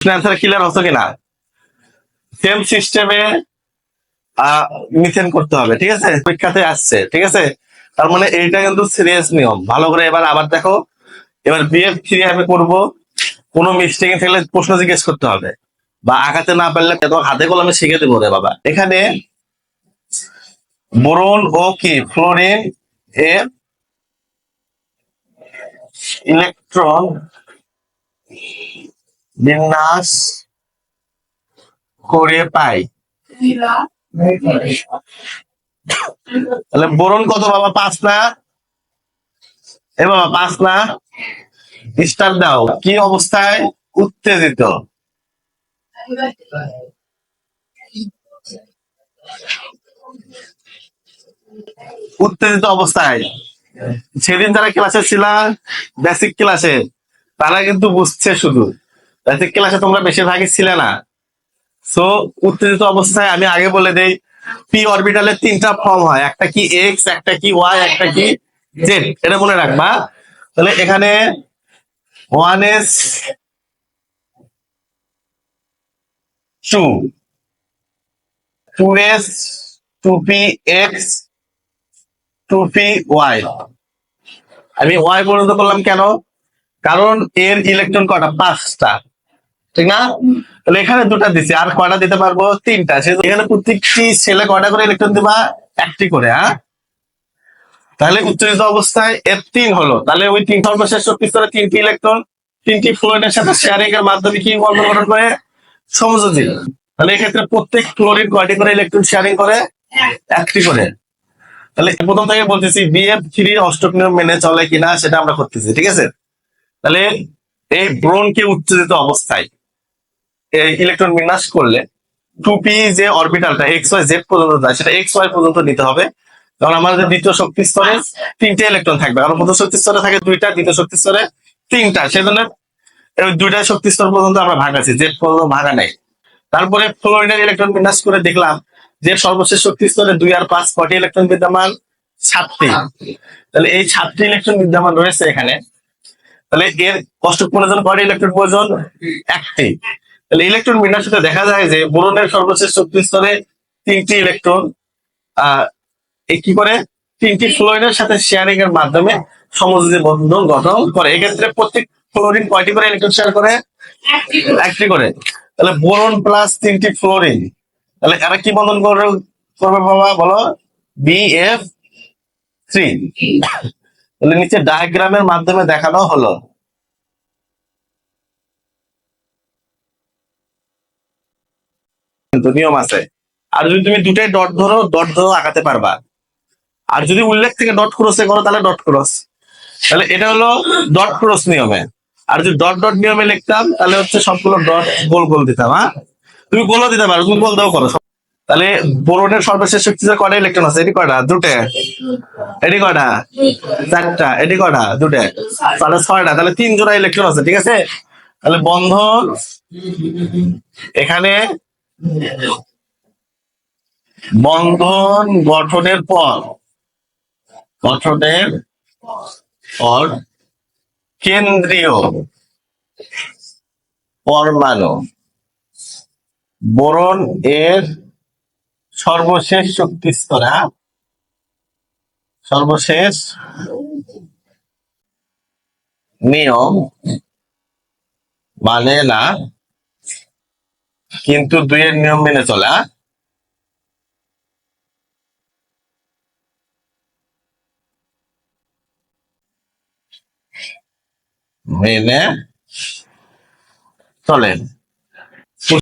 Answer clear হতো কিনা? Same সিস্টেমে মিথেন করতে হবে, ঠিক আছে? পরীক্ষাতে আসছে, ঠিক আছে? তার মানে এইটা কিন্তু সিরিয়াস নিয়ম। ভালো করে এবার আবার দেখো। এবার বিএফ থ্রি আমি করবো, কোনো মিস্টেক থাকলে প্রশ্ন জিজ্ঞেস করতে হবে, বা আঁকাতে না পারলে তোমার হাতে কলমে শিখে দেবো রে বাবা। এখানে বোরন ও কি ফ্লোরিন এর ইলেকট্রন বিন্যাস করে পাই। তাহলে বোরন কত বাবা? 5 না? এ বাবা 5 না? স্টার দাও। কি অবস্থায়? উত্তেজিত। উত্তেজিত অবস্থায়। সেদিন যারা ক্লাসে ছিল, বেসিক ক্লাসে, তারা কিন্তু বুঝছে শুধু। বেসিক ক্লাসে তোমরা বেশিরভাগই ছিলে না। সো উত্তেজিত অবস্থায় আমি আগে বলে দেই, পি অরবিটালের 3টা ফর্ম হয়, একটা কি এক্স, একটা কি ওয়াই, একটা কি জেড। এটা মনে রাখবা। তাহলে এখানে 1s 2, 2s 2p x 2p y। আমি ওয়াই পর্যন্ত করলাম কেন? কারণ এর ইলেকট্রন কটা? 5টা, ঠিক না? তাহলে এখানে 2টা দিছি, আর কয়টা দিতে পারবো? 3টা। এখানে প্রত্যেকটি সেলে কয়টা করে ইলেকট্রন দিবা? 1টি করে। হ্যাঁ, তাহলে উত্তেজিত অবস্থায় এর 3 হলো। তাহলে ওই 3 সর্বশেষ শক্তি স্তরে 3টি ইলেকট্রন 3টি ফ্লোরিনের সাথে শেয়ারিং এর মাধ্যমে কি বন্ধন গঠন করে? সমযোজী। তাহলে এক্ষেত্রে প্রত্যেক ফ্লোরিন কয়টি করে ইলেকট্রন শেয়ারিং করে? 1টি করে। তাহলে প্রথম থেকে বলতেছি বিএফ থ্রি অষ্টক নিয়ম মেনে চলে কিনা সেটা আমরা করতেছি, ঠিক আছে? তাহলে এই ব্রোনকে উত্তেজিত অবস্থায় ইলেকট্রন বিন্যাস করলে 2p যে অরবিটালটা এক্স ওয়াই জেড পর্যন্ত যায়, সেটা এক্স ওয়াই পর্যন্ত নিতে হবে। কারণ আমাদের দ্বিতীয় শক্তি স্তরে 3টে ইলেকট্রন থাকবে, কারণ প্রথম শক্তি স্তরে থাকে 2টা, দ্বিতীয় শক্তি স্তরে 3টা। সেজন্য ওই 2টা শক্তি স্তর পর্যন্ত আমরা ভাগ আছি, জেড পর্যন্ত ভাগা নেই। তারপরে ফ্লোরিনের ইলেকট্রন বিন্যাস করে দেখলাম যে সর্বশেষ শক্তি স্তরে 2 আর 5 কটি ইলেকট্রন বিদ্যমান? 7টি। তাহলে এই 7টি ইলেকট্রন বিদ্যমান রয়েছে এখানে। তাহলে এর কষ্টক পূরণের জন্য কয়টি ইলেকট্রন প্রয়োজন? 1টি। তাহলে ইলেকট্রন বিন্যাসে দেখা যায় যে বোরনের সর্বশেষ শক্তি স্তরে 3টি ইলেকট্রন কি করে? 3টি ফ্লোরিনের সাথে শেয়ারিং এর মাধ্যমে সমযোজী বন্ধন গঠন করে। এক্ষেত্রে প্রত্যেক ফ্লোরিন কয়টি করে ইলেকট্রন শেয়ার করে? 1টি করে। তাহলে বোরন প্লাস 3টি ফ্লোরিন, তাহলে এরা কি বন্ধন করবে বাবা? বলো, বিএফ থ্রি। তাহলে নিচে ডায়াগ্রামের মাধ্যমে দেখানো হলো। কিন্তু নিয়ম আছে। আর যদি তুমি দুটাই ডট ধরো, ডট ধরো আঁকাতে পারবা। আর যদি উল্লেখ থেকে ডট ক্রসে করো তাহলে ডট ক্রস। তাহলে এটা হলো ডট ক্রস নিয়মে। আর যদি ডট ডট নিয়মে লিখতাম তাহলে হচ্ছে সবগুলো ডট গোল গোল দিতাম। হ্যাঁ, তুমি গোলও দিতে পারো, তুমি গোল দাও করো। তাহলে বোরনের সর্বশেষ শক্তিতে কয়টা ইলেকট্রন আছে? এটি কয়টা? 2টে। এটি কয়টা? 4টা। এটি কয়টা? 2টে। তাহলে 6টা। তাহলে 3 জোড়া ইলেকট্রন আছে, ঠিক আছে? তাহলে বন্ধন এখানে বন্ধন গঠনের পর কেন্দ্রীয় পরমাণু বোরন এর সর্বশেষ শক্তি স্তর, সর্বশেষ নিয়ম মানে না, কিন্তু 2 এর নিয়ম মেনে চলে। মেনে চলে।